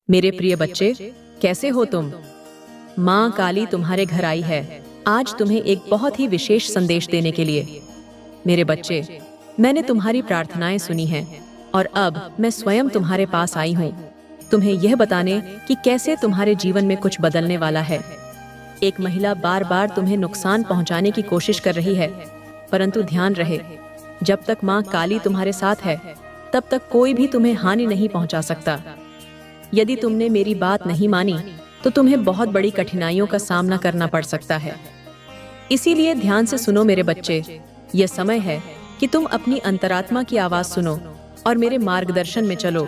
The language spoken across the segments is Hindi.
मेरे प्रिय बच्चे, कैसे हो तुम? माँ काली तुम्हारे घर आई है आज तुम्हें एक बहुत ही विशेष संदेश देने के लिए। मेरे बच्चे, मैंने तुम्हारी प्रार्थनाएं सुनी हैं और अब मैं स्वयं तुम्हारे पास आई हूँ तुम्हें यह बताने कि कैसे तुम्हारे जीवन में कुछ बदलने वाला है। एक महिला बार बार तुम्हें नुकसान पहुँचाने की कोशिश कर रही है, परंतु ध्यान रहे, जब तक माँ काली तुम्हारे साथ है तब तक कोई भी तुम्हें हानि नहीं पहुँचा सकता। यदि तुमने मेरी बात नहीं मानी तो तुम्हें बहुत बड़ी कठिनाइयों का सामना करना पड़ सकता है। इसीलिए ध्यान से सुनो मेरे बच्चे, यह समय है कि तुम अपनी अंतरात्मा की आवाज सुनो और मेरे मार्गदर्शन में चलो।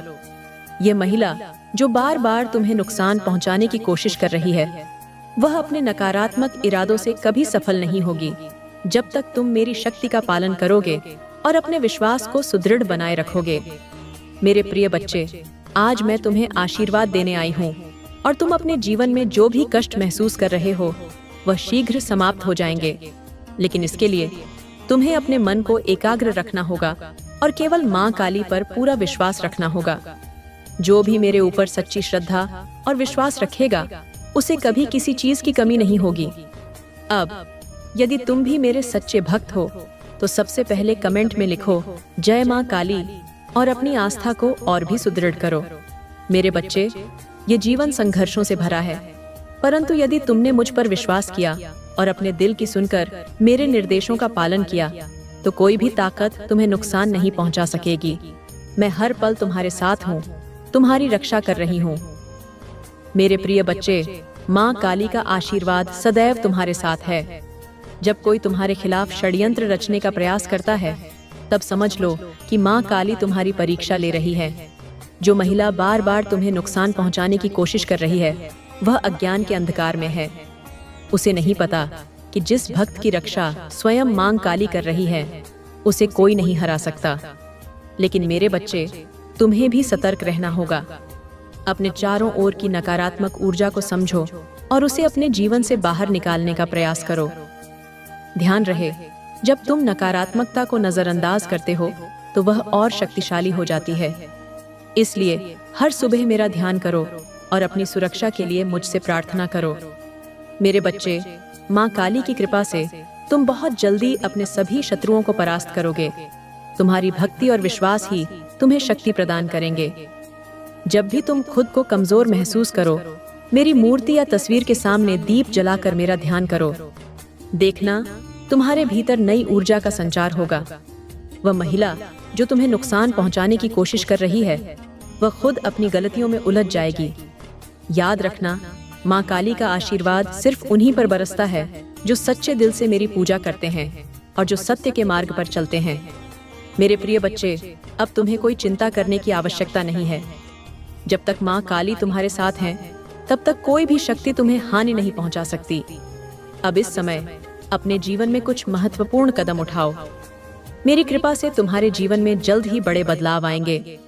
यह महिला जो बार बार तुम्हें नुकसान पहुंचाने की कोशिश कर रही है, वह अपने नकारात्मक इरादों से कभी सफल नहीं होगी जब तक तुम मेरी शक्ति का पालन करोगे और अपने विश्वास को सुदृढ़ बनाए रखोगे। मेरे प्रिय बच्चे, आज मैं तुम्हें आशीर्वाद देने आई हूँ और तुम अपने जीवन में जो भी कष्ट महसूस कर रहे हो वह शीघ्र समाप्त हो जाएंगे। लेकिन इसके लिए तुम्हें अपने मन को एकाग्र रखना होगा और केवल माँ काली पर पूरा विश्वास रखना होगा। जो भी मेरे ऊपर सच्ची श्रद्धा और विश्वास रखेगा उसे कभी किसी चीज की कमी नहीं होगी। अब यदि तुम भी मेरे सच्चे भक्त हो तो सबसे पहले कमेंट में लिखो जय माँ काली और अपनी आस्था को और भी सुदृढ़ करो। मेरे बच्चे, ये जीवन संघर्षों से भरा है, परंतु यदि तुमने मुझ पर विश्वास किया और अपने दिल की सुनकर मेरे निर्देशों का पालन किया तो कोई भी ताकत तुम्हें नुकसान नहीं पहुंचा सकेगी। मैं हर पल तुम्हारे साथ हूँ, तुम्हारी रक्षा कर रही हूँ। मेरे प्रिय बच्चे, माँ काली का आशीर्वाद सदैव तुम्हारे साथ है। जब कोई तुम्हारे खिलाफ षड्यंत्र रचने का प्रयास करता है तब समझ लो कि माँ काली तुम्हारी परीक्षा ले रही है। जो महिला बार बार तुम्हें नुकसान पहुंचाने की कोशिश कर रही है वह अज्ञान के अंधकार में है। उसे नहीं पता कि जिस भक्त की रक्षा स्वयं माँ काली कर रही है उसे कोई नहीं हरा सकता। लेकिन मेरे बच्चे, तुम्हें भी सतर्क रहना होगा। अपने चारों ओर की नकारात्मक ऊर्जा को समझो और उसे अपने जीवन से बाहर निकालने का प्रयास करो। ध्यान रहे, जब तुम नकारात्मकता को नजरअंदाज करते हो तो वह और शक्तिशाली हो जाती है। इसलिए हर सुबह मेरा ध्यान करो और अपनी सुरक्षा के लिए मुझसे प्रार्थना करो। मेरे बच्चे, माँ काली की कृपा से तुम बहुत जल्दी अपने सभी शत्रुओं को परास्त करोगे। तुम्हारी भक्ति और विश्वास ही तुम्हें शक्ति प्रदान करेंगे। जब भी तुम खुद को कमजोर महसूस करो, मेरी मूर्ति या तस्वीर के सामने दीप जलाकर मेरा ध्यान करो। देखना, तुम्हारे भीतर नई ऊर्जा का संचार होगा। वह महिला जो तुम्हें नुकसान पहुंचाने की कोशिश कर रही है वह खुद अपनी गलतियों में उलझ जाएगी। याद रखना, माँ काली का आशीर्वाद सिर्फ उन्हीं पर बरसता है जो सच्चे दिल से मेरी पूजा करते हैं और जो सत्य के मार्ग पर चलते हैं। मेरे प्रिय बच्चे, अब तुम्हें कोई चिंता करने की आवश्यकता नहीं है। जब तक माँ काली तुम्हारे साथ हैं तब तक कोई भी शक्ति तुम्हें हानि नहीं पहुंचा सकती। अब इस समय अपने जीवन में कुछ महत्वपूर्ण कदम उठाओ। मेरी कृपा से तुम्हारे जीवन में जल्द ही बड़े बदलाव आएंगे।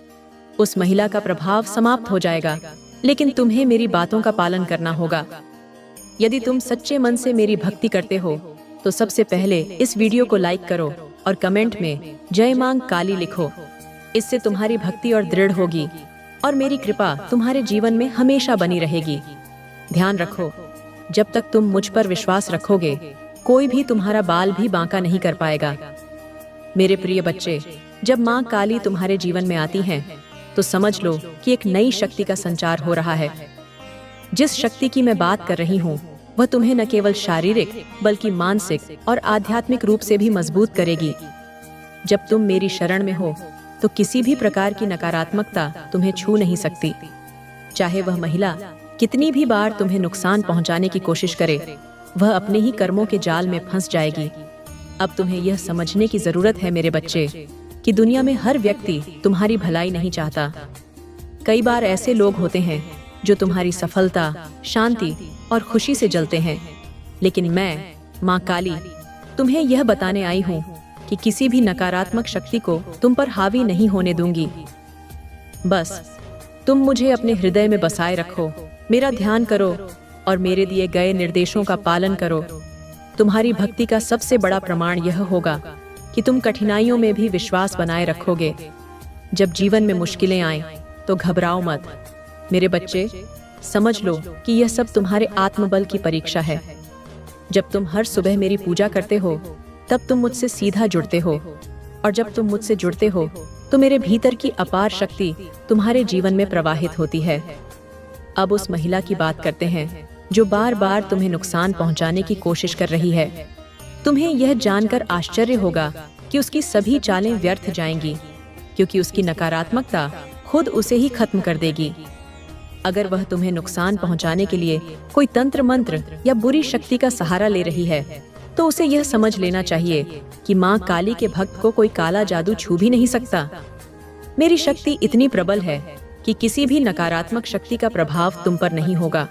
उस महिला का प्रभाव समाप्त हो जाएगा, लेकिन तुम्हें मेरी बातों का पालन करना होगा। यदि तुम सच्चे मन से मेरी भक्ति करते हो तो सबसे पहले इस वीडियो को लाइक करो और कमेंट में जय मां काली लिखो। इससे तुम्हारी भक्ति और दृढ़ होगी और मेरी कृपा तुम्हारे जीवन में हमेशा बनी रहेगी। ध्यान रखो, जब तक तुम मुझ पर विश्वास रखोगे कोई भी तुम्हारा बाल भी बांका नहीं कर पाएगा। मेरे प्रिय बच्चे, जब माँ काली तुम्हारे जीवन में आती हैं तो समझ लो कि एक नई शक्ति का संचार हो रहा है। जिस शक्ति की मैं बात कर रही हूँ वह तुम्हें न केवल शारीरिक बल्कि मानसिक और आध्यात्मिक रूप से भी मजबूत करेगी। जब तुम मेरी शरण में हो तो किसी भी प्रकार की नकारात्मकता तुम्हें छू नहीं सकती। चाहे वह महिला कितनी भी बार तुम्हें नुकसान पहुंचाने की कोशिश करे, वह अपने ही कर्मों के जाल में फंस जाएगी। अब तुम्हें यह समझने की जरूरत है मेरे बच्चे कि दुनिया में हर व्यक्ति तुम्हारी भलाई नहीं चाहता। कई बार ऐसे लोग होते हैं जो तुम्हारी सफलता, शांति और खुशी से जलते हैं, लेकिन मैं माँ काली तुम्हें यह बताने आई हूँ कि किसी भी नकारात्मक शक्ति को तुम पर हावी नहीं होने दूंगी। बस तुम मुझे अपने हृदय में बसाए रखो, मेरा ध्यान करो और मेरे दिए गए निर्देशों का पालन करो। तुम्हारी भक्ति का सबसे बड़ा प्रमाण यह होगा कि तुम कठिनाइयों में भी विश्वास बनाए रखोगे। जब जीवन में मुश्किलें आएं तो घबराओ मत, मेरे बच्चे, समझ लो कि यह सब तुम्हारे आत्मबल की परीक्षा है। जब तुम हर सुबह मेरी पूजा करते हो, तब तुम मुझसे सीधा जुड़ते हो, और जब तुम मुझसे जुड़ते हो तो मेरे भीतर की अपार शक्ति तुम्हारे जीवन में प्रवाहित होती है। अब उस महिला की बात करते हैं जो बार बार तुम्हें नुकसान पहुंचाने की कोशिश कर रही है। तुम्हें यह जानकर आश्चर्य होगा कि उसकी सभी चालें व्यर्थ जाएंगी, क्योंकि उसकी नकारात्मकता खुद उसे ही खत्म कर देगी। अगर वह तुम्हें नुकसान पहुंचाने के लिए कोई तंत्र मंत्र या बुरी शक्ति का सहारा ले रही है, तो उसे यह समझ लेना चाहिए कि माँ काली के भक्त को कोई काला जादू छू भी नहीं सकता। मेरी शक्ति इतनी प्रबल है कि किसी भी नकारात्मक शक्ति का प्रभाव तुम पर नहीं होगा।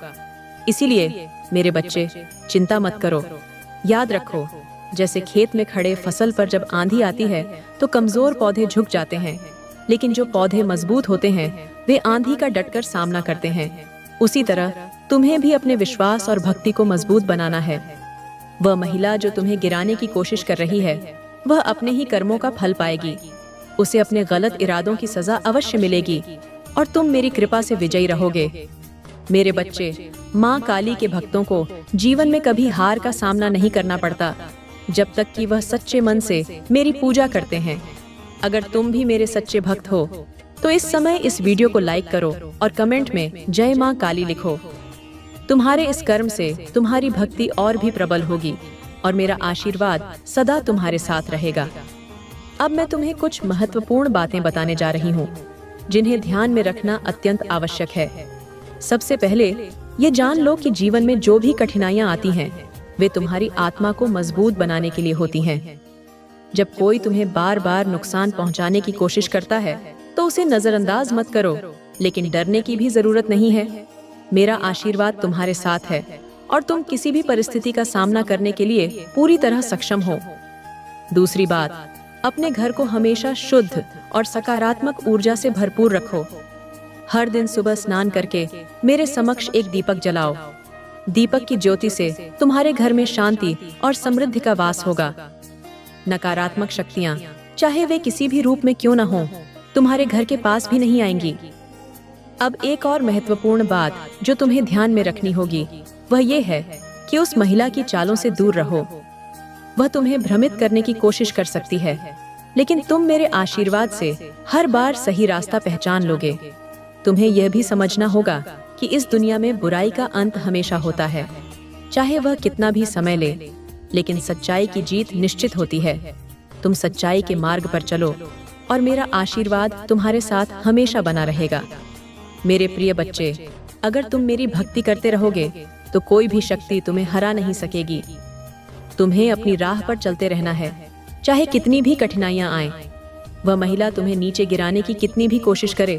इसीलिए मेरे बच्चे, चिंता मत करो। याद रखो, जैसे खेत में खड़े फसल पर जब आंधी आती है तो कमजोर पौधे झुक जाते हैं, लेकिन जो पौधे मजबूत होते हैं वे आंधी का डटकर सामना करते हैं। उसी तरह तुम्हें भी अपने विश्वास और भक्ति को मजबूत बनाना है। वह महिला जो तुम्हें गिराने की कोशिश कर रही है, वह अपने ही कर्मों का फल पाएगी। उसे अपने गलत इरादों की सजा अवश्य मिलेगी और तुम मेरी कृपा से विजयी रहोगे। मेरे बच्चे, माँ काली के भक्तों को जीवन में कभी हार का सामना नहीं करना पड़ता, जब तक कि वह सच्चे मन से मेरी पूजा करते हैं। अगर तुम भी मेरे सच्चे भक्त हो तो इस समय इस वीडियो को लाइक करो और कमेंट में जय माँ काली लिखो। तुम्हारे इस कर्म से तुम्हारी भक्ति और भी प्रबल होगी और मेरा आशीर्वाद सदा तुम्हारे साथ रहेगा। अब मैं तुम्हें कुछ महत्वपूर्ण बातें बताने जा रही हूँ, जिन्हें ध्यान में रखना अत्यंत आवश्यक है। सबसे पहले ये जान लो कि जीवन में जो भी कठिनाइयाँ आती हैं, वे तुम्हारी आत्मा को मजबूत बनाने के लिए होती हैं। जब कोई तुम्हें बार बार नुकसान पहुंचाने की कोशिश करता है तो उसे नजरअंदाज मत करो, लेकिन डरने की भी जरूरत नहीं है। मेरा आशीर्वाद तुम्हारे साथ है और तुम किसी भी परिस्थिति का सामना करने के लिए पूरी तरह सक्षम हो। दूसरी बात, अपने घर को हमेशा शुद्ध और सकारात्मक ऊर्जा से भरपूर रखो। हर दिन सुबह स्नान करके मेरे समक्ष एक दीपक जलाओ। दीपक की ज्योति से तुम्हारे घर में शांति और समृद्धि का वास होगा। नकारात्मक शक्तियाँ, चाहे वे किसी भी रूप में क्यों न हो, तुम्हारे घर के पास भी नहीं आएंगी। अब एक और महत्वपूर्ण बात जो तुम्हें ध्यान में रखनी होगी, वह ये है कि उस महिला की चालों से दूर रहो। वह तुम्हें भ्रमित करने की कोशिश कर सकती है, लेकिन तुम मेरे आशीर्वाद से हर बार सही रास्ता पहचान लोगे। तुम्हें यह भी समझना होगा कि इस दुनिया में बुराई का अंत हमेशा होता है, चाहे वह कितना भी समय ले, लेकिन सच्चाई की जीत निश्चित होती है। तुम सच्चाई के मार्ग पर चलो और मेरा आशीर्वाद तुम्हारे साथ हमेशा बना रहेगा। मेरे प्रिय बच्चे, अगर तुम मेरी भक्ति करते रहोगे तो कोई भी शक्ति तुम्हें हरा नहीं सकेगी। तुम्हें अपनी राह पर चलते रहना है, चाहे कितनी भी कठिनाइयां आएं। वह महिला तुम्हें नीचे गिराने की कितनी भी कोशिश करे,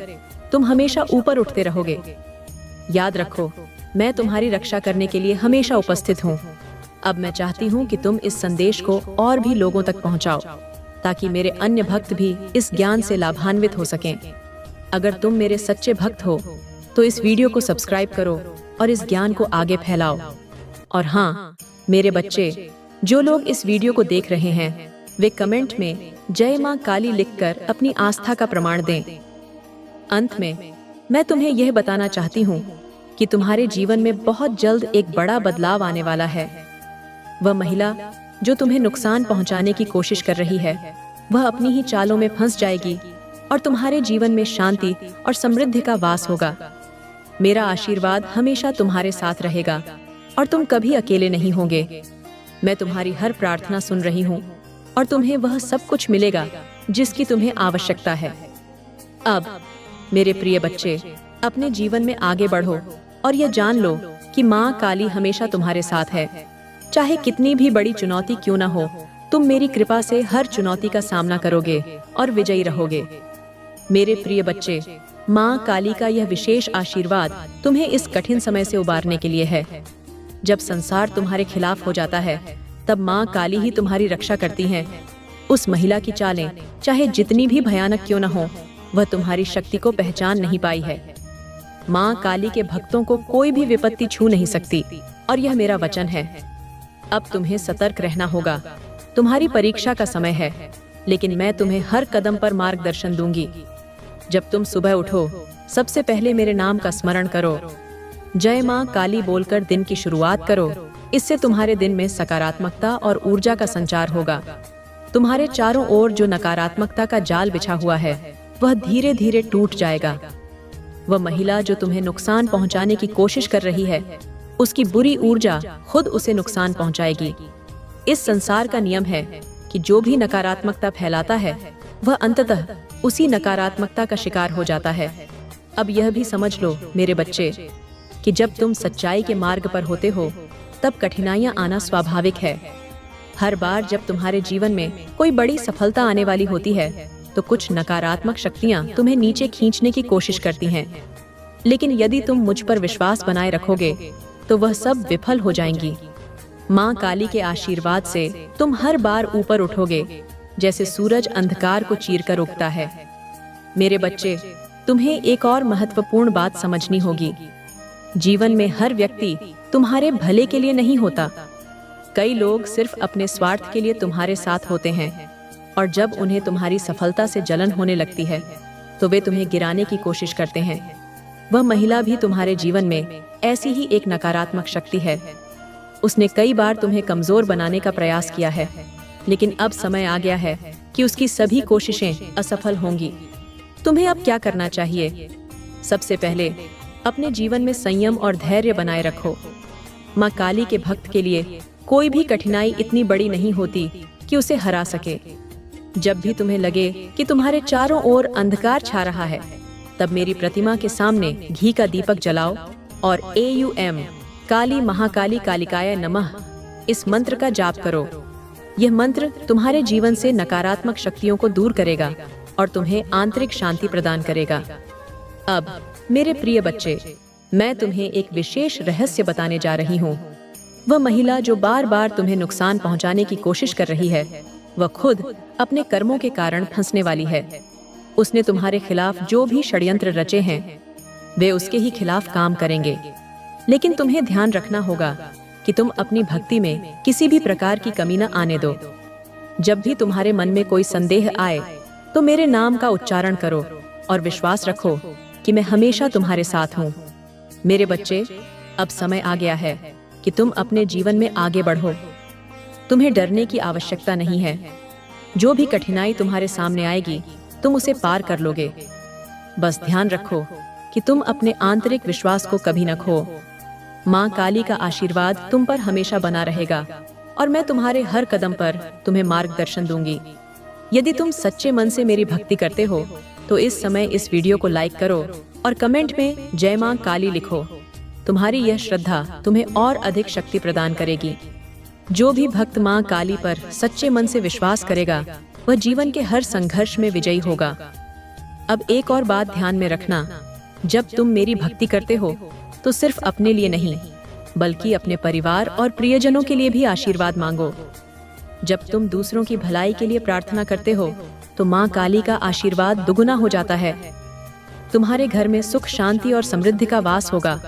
तुम हमेशा ऊपर उठते रहोगे। याद रखो, मैं तुम्हारी रक्षा करने के लिए हमेशा उपस्थित हूँ। अब मैं चाहती हूँ कि तुम इस संदेश को और भी लोगों तक पहुँचाओ, ताकि मेरे अन्य भक्त भी इस ज्ञान से लाभान्वित हो सकें। अगर तुम मेरे सच्चे भक्त हो तो इस वीडियो को सब्सक्राइब करो और इस ज्ञान को आगे फैलाओ। और हाँ, मेरे बच्चे, जो लोग इस वीडियो को देख रहे हैं, वे कमेंट में जय माँ काली लिखकर अपनी आस्था का प्रमाण दें। अंत में मैं तुम्हें यह बताना चाहती हूँ कि तुम्हारे जीवन में बहुत जल्द एक बड़ा बदलाव आने वाला है। वह महिला जो तुम्हें नुकसान पहुंचाने की कोशिश कर रही है, वह अपनी ही चालों में फंस जाएगी और तुम्हारे जीवन में शांति और समृद्धि का वास होगा। मेरा आशीर्वाद हमेशा तुम्हारे साथ रहेगा और तुम कभी अकेले नहीं होंगे। मैं तुम्हारी हर प्रार्थना सुन रही हूँ और तुम्हें वह सब कुछ मिलेगा जिसकी तुम्हें आवश्यकता है। अब मेरे प्रिय बच्चे, अपने जीवन में आगे बढ़ो और यह जान लो कि माँ काली हमेशा तुम्हारे साथ है। चाहे कितनी भी बड़ी चुनौती क्यों न हो, तुम मेरी कृपा से हर चुनौती का सामना करोगे और विजयी रहोगे। मेरे प्रिय बच्चे, माँ काली का यह विशेष आशीर्वाद तुम्हें इस कठिन समय से उबारने के लिए है। जब संसार तुम्हारे खिलाफ हो जाता है, तब माँ काली ही तुम्हारी रक्षा करती हैं। उस महिला की चालें चाहे जितनी भी भयानक क्यों न हो, वह तुम्हारी शक्ति को पहचान नहीं पाई है। माँ काली के भक्तों को कोई भी विपत्ति छू नहीं सकती और यह मेरा वचन है। अब तुम्हें सतर्क रहना होगा। तुम्हारी परीक्षा का समय है, लेकिन मैं तुम्हें हर कदम पर मार्गदर्शन दूंगी। जब तुम सुबह उठो, सबसे पहले मेरे नाम का स्मरण करो। जय मां काली बोलकर दिन की शुरुआत करो। इससे तुम्हारे दिन में सकारात्मकता और ऊर्जा का संचार होगा। तुम्हारे चारों ओर जो नकारात्मकता का जाल बिछा हुआ है वह धीरे धीरे टूट जाएगा। वह महिला जो तुम्हें नुकसान पहुंचाने की कोशिश कर रही है, उसकी बुरी ऊर्जा खुद उसे नुकसान पहुंचाएगी। इस संसार का नियम है कि जो भी नकारात्मकता फैलाता है वह अंततः उसी नकारात्मकता का शिकार हो जाता है। अब यह भी समझ लो मेरे बच्चे कि जब तुम सच्चाई के मार्ग पर होते हो तब कठिनाइयां आना स्वाभाविक है। हर बार जब तुम्हारे जीवन में कोई बड़ी सफलता आने वाली होती है तो कुछ नकारात्मक शक्तियां तुम्हें नीचे खींचने की कोशिश करती हैं। लेकिन यदि तुम मुझ पर विश्वास बनाए रखोगे तो वह सब विफल हो जाएंगी। मां काली के आशीर्वाद से तुम हर बार ऊपर उठोगे, जैसे सूरज अंधकार को चीरकर उगता है। मेरे बच्चे, तुम्हें एक और महत्वपूर्ण बात समझनी होगी। जीवन में हर व्यक्ति तुम्हारे भले के लिए नहीं होता। कई लोग सिर्फ अपने स्वार्थ के लिए तुम्हारे साथ होते हैं, और जब उन्हें तुम्हारी सफलता से जलन होने लगती है तो वे तुम्हें गिराने की कोशिश करते हैं। वह महिला भी तुम्हारे जीवन में ऐसी ही एक नकारात्मक शक्ति है। उसने कई बार तुम्हें कमजोर बनाने का प्रयास किया है, लेकिन अब समय आ गया है कि उसकी सभी कोशिशें असफल होंगी। तुम्हें अब क्या करना चाहिए? सबसे पहले अपने जीवन में संयम और धैर्य बनाए रखो। मां काली के भक्त के लिए कोई भी कठिनाई इतनी बड़ी नहीं होती कि उसे हरा सके। जब भी तुम्हें लगे कि तुम्हारे चारों ओर अंधकार छा रहा है, तब मेरी प्रतिमा के सामने घी का दीपक जलाओ और AUM काली महाकाली कालिकाय नमः इस मंत्र का जाप करो। यह मंत्र तुम्हारे जीवन से नकारात्मक शक्तियों को दूर करेगा और तुम्हें आंतरिक शांति प्रदान करेगा। अब मेरे प्रिय बच्चे, मैं तुम्हें एक विशेष रहस्य बताने जा रही हूँ। वह महिला जो बार बार तुम्हें नुकसान पहुँचाने की कोशिश कर रही है, वह खुद अपने कर्मों के कारण फंसने वाली है। उसने तुम्हारे खिलाफ जो भी षड्यंत्र रचे हैं, वे उसके ही खिलाफ काम करेंगे। लेकिन तुम्हें ध्यान रखना होगा कि तुम अपनी भक्ति में किसी भी प्रकार की कमी न आने दो। जब भी तुम्हारे मन में कोई संदेह आए तो मेरे नाम का उच्चारण करो और विश्वास रखो कि मैं हमेशा तुम्हारे साथ हूँ। मेरे बच्चे, अब समय आ गया है कि तुम अपने जीवन में आगे बढ़ो। तुम्हें डरने की आवश्यकता नहीं है। जो भी कठिनाई तुम्हारे सामने आएगी, तुम उसे पार कर लोगे। बस ध्यान रखो कि तुम अपने आंतरिक विश्वास को कभी न खो। मां काली का आशीर्वाद तुम पर हमेशा बना रहेगा और मैं तुम्हारे हर कदम पर तुम्हें मार्गदर्शन दूंगी। यदि तुम सच्चे मन से मेरी भक्ति करते हो तो इस समय इस वीडियो को लाइक करो और कमेंट में जय मां काली लिखो। तुम्हारी यह श्रद्धा तुम्हें और अधिक शक्ति प्रदान करेगी। जो भी भक्त मां काली पर सच्चे मन से विश्वास करेगा, वह जीवन के हर संघर्ष में विजयी होगा। अब एक और बात ध्यान में रखना, जब तुम मेरी भक्ति करते हो तो सिर्फ अपने लिए नहीं, बल्कि अपने परिवार और प्रियजनों के लिए भी आशीर्वाद मांगो। जब तुम दूसरों की भलाई के लिए प्रार्थना करते हो तो मां काली का आशीर्वाद दुगुना हो जाता है। तुम्हारे घर में सुख, शांति और समृद्धि का वास होगा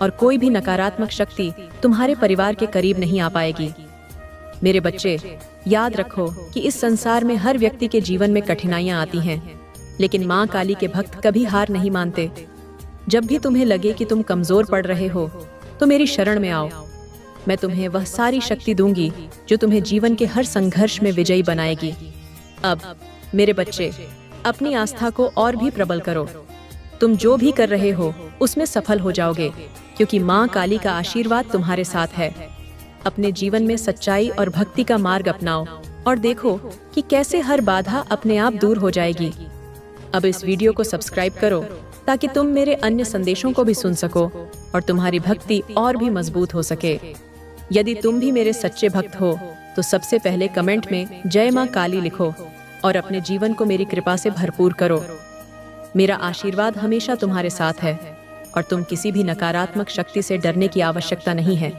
और कोई भी नकारात्मक शक्ति तुम्हारे परिवार के करीब नहीं आ पाएगी। मेरे बच्चे, याद रखो कि इस संसार में हर व्यक्ति के जीवन में कठिनाइयां आती हैं, लेकिन मां काली के भक्त कभी हार नहीं मानते। जब भी तुम्हें लगे कि तुम कमजोर पड़ रहे हो तो मेरी शरण में आओ। मैं तुम्हें वह सारी शक्ति दूंगी जो तुम्हें जीवन के हर संघर्ष में विजयी बनाएगी। अब मेरे बच्चे, अपनी आस्था को और भी प्रबल करो। तुम जो भी कर रहे हो उसमें सफल हो जाओगे, क्योंकि मां काली का आशीर्वाद तुम्हारे साथ है। अपने जीवन में सच्चाई और भक्ति का मार्ग अपनाओ और देखो कि कैसे हर बाधा अपने आप दूर हो जाएगी। अब इस वीडियो को सब्सक्राइब करो ताकि तुम मेरे अन्य संदेशों को भी सुन सको और तुम्हारी भक्ति और भी मजबूत हो सके। यदि तुम भी मेरे सच्चे भक्त हो तो सबसे पहले कमेंट में जय मां काली लिखो और अपने जीवन को मेरी कृपा से भरपूर करो। मेरा आशीर्वाद हमेशा तुम्हारे साथ है और तुम किसी भी नकारात्मक शक्ति से डरने की आवश्यकता नहीं है।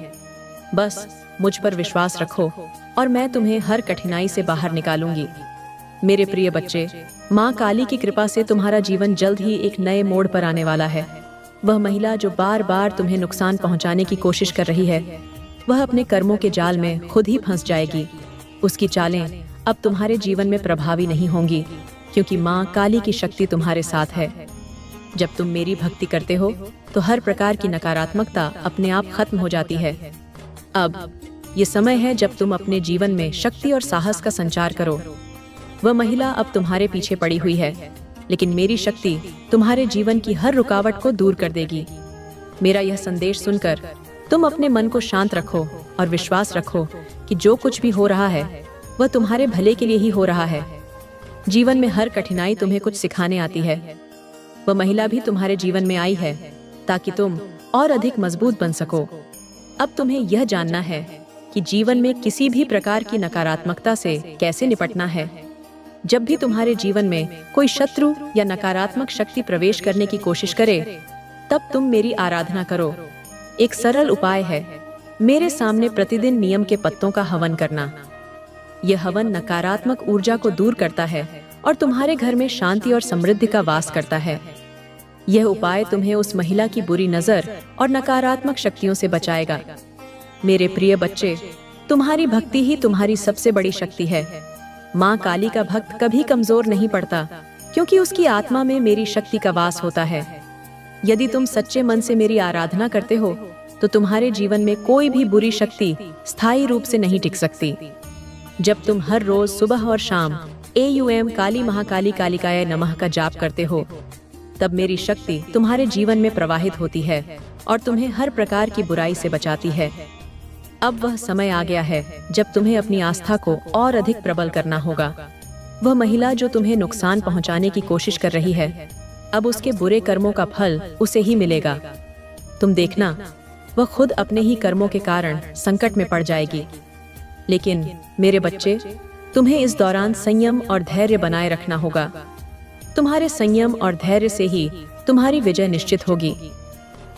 बस मुझ पर विश्वास रखो और मैं तुम्हें हर कठिनाई से बाहर निकालूंगी। मेरे प्रिय बच्चे, मां काली की कृपा से तुम्हारा जीवन जल्द ही एक नए मोड़ पर आने वाला है। वह महिला जो बार बार तुम्हें नुकसान पहुंचाने की कोशिश कर रही है, वह अपने कर्मों के जाल में खुद ही फंस जाएगी। उसकी चालें अब तुम्हारे जीवन में प्रभावी नहीं होंगी, क्योंकि मां काली की शक्ति तुम्हारे साथ है। जब तुम मेरी भक्ति करते हो तो हर प्रकार की नकारात्मकता अपने आप खत्म हो जाती है। अब ये समय है जब तुम अपने जीवन में शक्ति और साहस का संचार करो। वह महिला अब तुम्हारे पीछे पड़ी हुई है, लेकिन मेरी शक्ति तुम्हारे जीवन की हर रुकावट को दूर कर देगी। मेरा यह संदेश सुनकर तुम अपने मन को शांत रखो और विश्वास रखो कि जो कुछ भी हो रहा है वह तुम्हारे भले के लिए ही हो रहा है। जीवन में हर कठिनाई तुम्हें कुछ सिखाने आती है। वह महिला भी तुम्हारे जीवन में आई है ताकि तुम और अधिक मजबूत बन सको। अब तुम्हें यह जानना है कि जीवन में किसी भी प्रकार की नकारात्मकता से कैसे निपटना है। जब भी तुम्हारे जीवन में कोई शत्रु या नकारात्मक शक्ति प्रवेश करने की कोशिश करे, तब तुम मेरी आराधना करो। एक सरल उपाय है, मेरे सामने प्रतिदिन नीम के पत्तों का हवन करना। यह हवन नकारात्मक ऊर्जा को दूर करता है और तुम्हारे घर में शांति और समृद्धि का वास करता है। यह उपाय तुम्हें उस महिला की बुरी नजर और नकारात्मक शक्तियों से बचाएगा। मेरे प्रिय बच्चे, तुम्हारी भक्ति ही तुम्हारी सबसे बड़ी शक्ति है। माँ काली का भक्त कभी कमजोर नहीं पड़ता, क्योंकि उसकी आत्मा में मेरी शक्ति का वास होता है। यदि तुम सच्चे मन से मेरी आराधना करते हो तो तुम्हारे जीवन में कोई भी बुरी शक्ति स्थायी रूप से नहीं टिक सकती। जब तुम हर रोज सुबह और शाम AUM काली महाकाली कालिकाय नमः का जाप करते हो, तब मेरी शक्ति तुम्हारे जीवन में प्रवाहित होती है और तुम्हें हर प्रकार की बुराई से बचाती है। अब वह समय आ गया है जब तुम्हें अपनी आस्था को और अधिक प्रबल करना होगा। वह महिला जो तुम्हें नुकसान पहुंचाने की कोशिश कर रही है, अब उसके बुरे कर्मों का फल उसे ही मिलेगा। तुम देखना, वह खुद अपने ही कर्मों के कारण संकट में पड़ जाएगी। लेकिन मेरे बच्चे, तुम्हें इस दौरान संयम और धैर्य बनाए रखना होगा। तुम्हारे संयम और धैर्य से ही तुम्हारी विजय निश्चित होगी।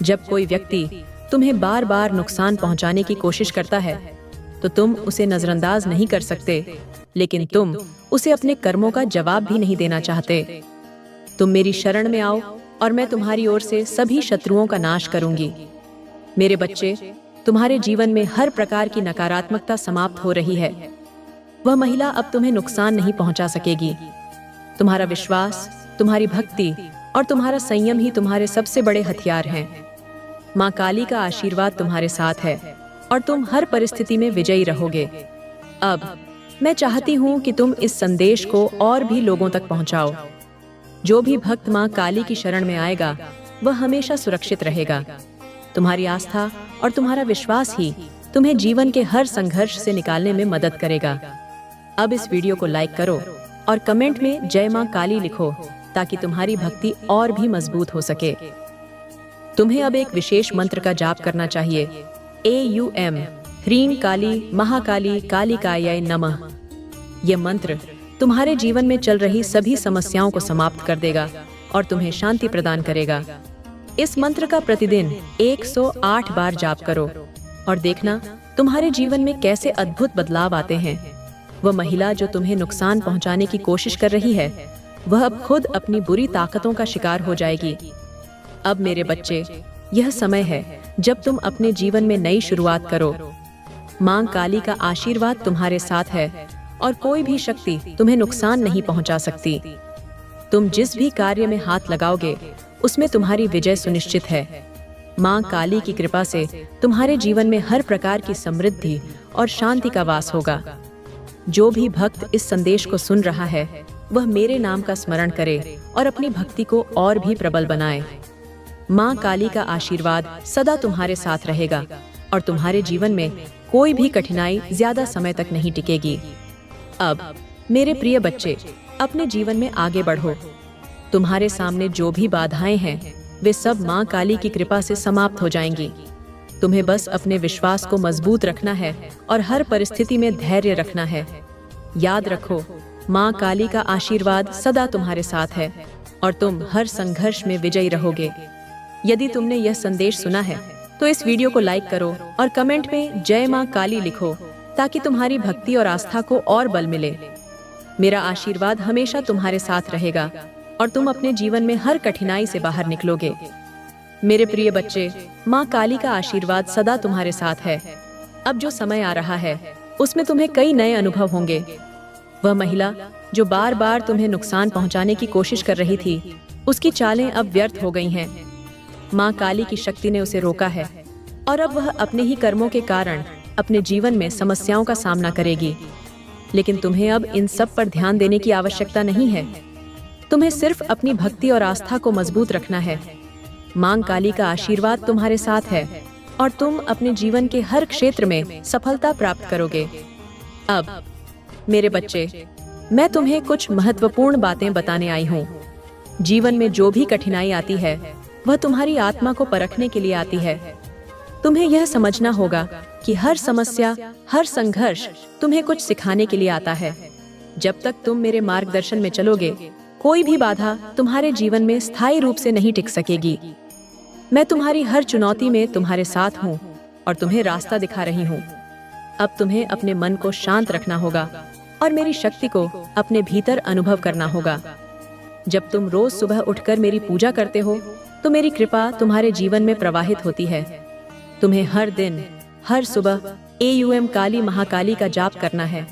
जब कोई व्यक्ति तुम्हें बार बार नुकसान पहुंचाने की कोशिश करता है, तो तुम उसे नजरअंदाज नहीं कर सकते, लेकिन तुम उसे अपने कर्मों का जवाब भी नहीं देना चाहते। तुम मेरी शरण में आओ और मैं तुम्हारी ओर से सभी शत्रुओं का नाश करूंगी। मेरे बच्चे, तुम्हारे जीवन में हर प्रकार की नकारात्मकता समाप्त हो रही है। वह महिला अब तुम्हें नुकसान नहीं पहुंचा सकेगी। तुम्हारा विश्वास, तुम्हारी भक्ति और तुम्हारा संयम ही तुम्हारे सबसे बड़े हथियार हैं। माँ काली का आशीर्वाद तुम्हारे साथ है और तुम हर परिस्थिति में विजयी रहोगे। अब मैं चाहती हूँ कि तुम इस संदेश को और भी लोगों तक पहुँचाओ। जो भी भक्त माँ काली की शरण में आएगा, वह हमेशा सुरक्षित रहेगा। तुम्हारी आस्था और तुम्हारा विश्वास ही तुम्हें जीवन के हर संघर्ष से निकालने में मदद करेगा। अब इस वीडियो को लाइक करो और कमेंट में जय माँ काली लिखो, ताकि तुम्हारी भक्ति और भी मजबूत हो सके। तुम्हें अब एक विशेष मंत्र का जाप करना चाहिए। AUM ह्रीं काली महाकाली कालिकाय नमः। यह मंत्र तुम्हारे जीवन में चल रही सभी समस्याओं को समाप्त कर देगा और तुम्हें शांति प्रदान करेगा। इस मंत्र का प्रतिदिन 108 बार जाप करो और देखना तुम्हारे जीवन में कैसे अद्भुत बदलाव आते हैं। वह महिला जो तुम्हें नुकसान पहुंचाने की कोशिश कर रही है, वह अब खुद अपनी बुरी ताकतों का शिकार हो जाएगी। अब मेरे बच्चे, यह समय है जब तुम अपने जीवन में नई शुरुआत करो। माँ काली का आशीर्वाद तुम्हारे साथ है और कोई भी शक्ति तुम्हें नुकसान नहीं पहुंचा सकती। तुम जिस भी कार्य में हाथ लगाओगे, उसमें तुम्हारी विजय सुनिश्चित है। माँ काली की कृपा से तुम्हारे जीवन में हर प्रकार की समृद्धि और शांति का वास होगा। जो भी भक्त इस संदेश को सुन रहा है, वह मेरे नाम का स्मरण करे और अपनी भक्ति को और भी प्रबल बनाए। माँ काली का आशीर्वाद सदा तुम्हारे साथ रहेगा और तुम्हारे जीवन में कोई भी कठिनाई ज्यादा समय तक नहीं टिकेगी। अब मेरे प्रिय बच्चे, अपने जीवन में आगे बढ़ो। तुम्हारे सामने जो भी बाधाएं हैं, वे सब माँ काली की कृपा से समाप्त हो जाएंगी। तुम्हें बस अपने विश्वास को मजबूत रखना है और हर परिस्थिति में धैर्य रखना है। याद रखो, माँ काली का आशीर्वाद सदा तुम्हारे साथ है और तुम हर संघर्ष में विजयी रहोगे। यदि तुमने यह संदेश सुना है, तो इस वीडियो को लाइक करो और कमेंट में जय माँ काली लिखो, ताकि तुम्हारी भक्ति और आस्था को और बल मिले। मेरा आशीर्वाद हमेशा तुम्हारे साथ रहेगा और तुम अपने जीवन में हर कठिनाई से बाहर निकलोगे। मेरे प्रिय बच्चे, माँ काली का आशीर्वाद सदा तुम्हारे साथ है। अब जो समय आ रहा है, उसमें तुम्हें कई नए अनुभव होंगे। वह महिला जो बार बार तुम्हें नुकसान पहुंचाने की कोशिश कर रही थी, उसकी चालें अब व्यर्थ हो गई हैं। माँ काली की शक्ति ने उसे रोका है और अब वह अपने ही कर्मों के कारण अपने जीवन में समस्याओं का सामना करेगी। लेकिन तुम्हें अब इन सब पर ध्यान देने की आवश्यकता नहीं है। तुम्हें सिर्फ अपनी भक्ति और आस्था को मजबूत रखना है। माँ काली का आशीर्वाद तुम्हारे साथ है और तुम अपने जीवन के हर क्षेत्र में सफलता प्राप्त करोगे। अब मेरे बच्चे, मैं तुम्हें कुछ महत्वपूर्ण बातें बताने आई हूँ। जीवन में जो भी कठिनाई आती है वह तुम्हारी आत्मा को परखने के लिए आती है। तुम्हें यह समझना होगा कि हर समस्या, हर संघर्ष तुम्हें कुछ सिखाने के लिए आता है। जब तक तुम मेरे मार्गदर्शन में चलोगे, कोई भी बाधा तुम्हारे जीवन में स्थायी रूप से नहीं टिक सकेगी। मैं तुम्हारी हर चुनौती में तुम्हारे साथ हूँ और तुम्हें रास्ता दिखा रही हूँ। अब तुम्हें अपने मन को शांत रखना होगा और मेरी शक्ति को अपने भीतर अनुभव करना होगा। जब तुम रोज सुबह उठकर मेरी पूजा करते हो तो मेरी कृपा तुम्हारे जीवन में प्रवाहित होती है। तुम्हें हर दिन, हर सुबह AUM काली महाकाली का जाप करना है।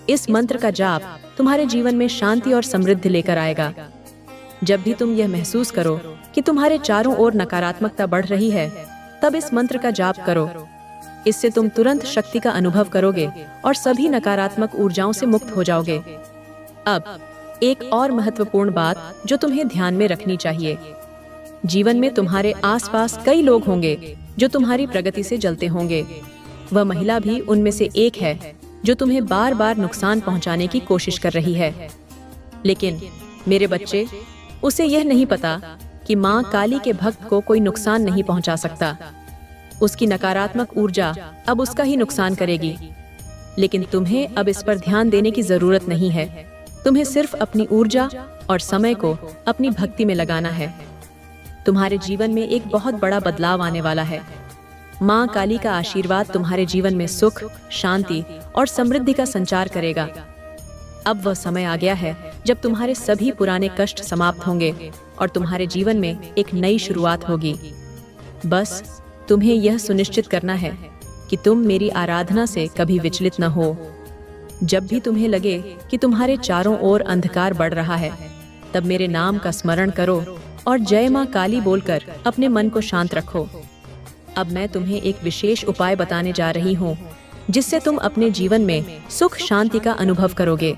इस मंत्र का जाप तुम्हारे जीवन में शांति और समृद्धि लेकर आएगा। जब भी तुम यह महसूस करो कि तुम्हारे चारों ओर नकारात्मकता बढ़ रही है, तब इस मंत्र का जाप करो। इससे तुम तुरंत शक्ति का अनुभव करोगे और सभी नकारात्मक ऊर्जाओं से मुक्त हो जाओगे। अब एक और महत्वपूर्ण बात जो तुम्हें ध्यान में रखनी चाहिए। जीवन में तुम्हारे आसपास कई लोग होंगे जो तुम्हारी प्रगति से जलते होंगे। वह महिला भी उनमें से एक है जो तुम्हें बार बार नुकसान पहुंचाने की कोशिश कर रही है। लेकिन मेरे बच्चे, उसे यह नहीं पता कि माँ काली के भक्त को कोई नुकसान नहीं पहुंचा सकता। उसकी नकारात्मक ऊर्जा अब उसका ही नुकसान करेगी। लेकिन तुम्हें अब इस पर ध्यान देने की जरूरत नहीं है। तुम्हें सिर्फ अपनी ऊर्जा और समय को अपनी भक्ति में लगाना है। तुम्हारे जीवन में एक बहुत बड़ा बदलाव आने वाला है। माँ काली का आशीर्वाद तुम्हारे जीवन में सुख, शांति और समृद्धि का संचार करेगा। अब वह समय आ गया है जब तुम्हारे सभी पुराने कष्ट समाप्त होंगे और तुम्हारे जीवन में एक नई शुरुआत होगी। बस तुम्हें यह सुनिश्चित करना है कि तुम मेरी आराधना से कभी विचलित न हो। जब भी तुम्हें लगे कि तुम्हारे चारों ओर अंधकार बढ़ रहा है, तब मेरे नाम का स्मरण करो और जय माँ काली बोलकर अपने मन को शांत रखो। अब मैं तुम्हें एक विशेष उपाय बताने जा रही हूँ जिससे तुम अपने जीवन में सुख शांति का अनुभव करोगे।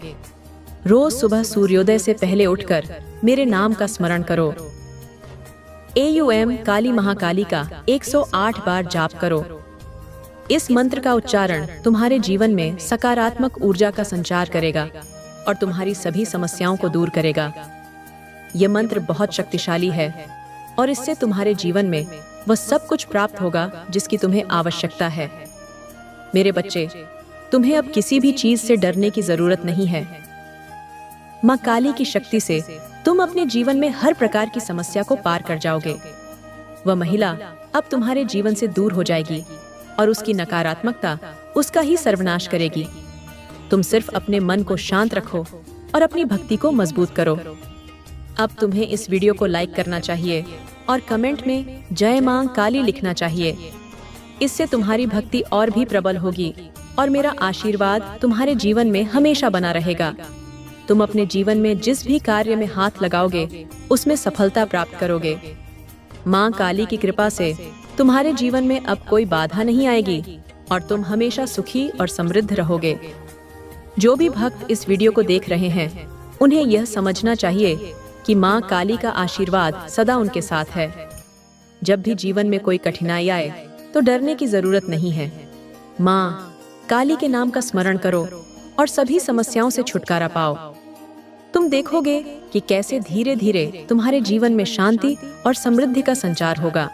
रोज सुबह सूर्योदय से पहले उठकर मेरे नाम का स्मरण करो। AUM काली महाकाली का 108 बार जाप करो। इस मंत्र का उच्चारण तुम्हारे जीवन में सकारात्मक ऊर्जा का संचार करेगा और तुम्हारी सभी समस्याओं को दूर करेगा। यह मंत्र बहुत शक्तिशाली है और इससे तुम्हारे जीवन में वह सब कुछ प्राप्त होगा जिसकी तुम्हें आवश्यकता है। मेरे बच्चे, तुम्हें अब किसी भी चीज से डरने की जरूरत नहीं है। माँ काली की शक्ति से तुम अपने जीवन में हर प्रकार की समस्या को पार कर जाओगे। वह महिला अब तुम्हारे जीवन से दूर हो जाएगी और उसकी नकारात्मकता उसका ही सर्वनाश करेगी। तुम सिर्फ अपने मन को शांत रखो और अपनी भक्ति को मजबूत करो। अब तुम्हें इस वीडियो को लाइक करना चाहिए और कमेंट में जय माँ काली लिखना चाहिए। इससे तुम्हारी भक्ति और भी प्रबल होगी और मेरा आशीर्वाद तुम्हारे जीवन में हमेशा बना रहेगा। तुम अपने जीवन में जिस भी कार्य में हाथ लगाओगे उसमें सफलता प्राप्त करोगे। माँ काली की कृपा से तुम्हारे जीवन में अब कोई बाधा नहीं आएगी और तुम हमेशा सुखी और समृद्ध रहोगे। जो भी भक्त इस वीडियो को देख रहे हैं, उन्हें यह समझना चाहिए कि माँ काली का आशीर्वाद सदा उनके साथ है। जब भी जीवन में कोई कठिनाई आए तो डरने की जरूरत नहीं है। माँ काली के नाम का स्मरण करो और सभी समस्याओं से छुटकारा पाओ। तुम देखोगे कि कैसे धीरे धीरे तुम्हारे जीवन में शांति और समृद्धि का संचार होगा।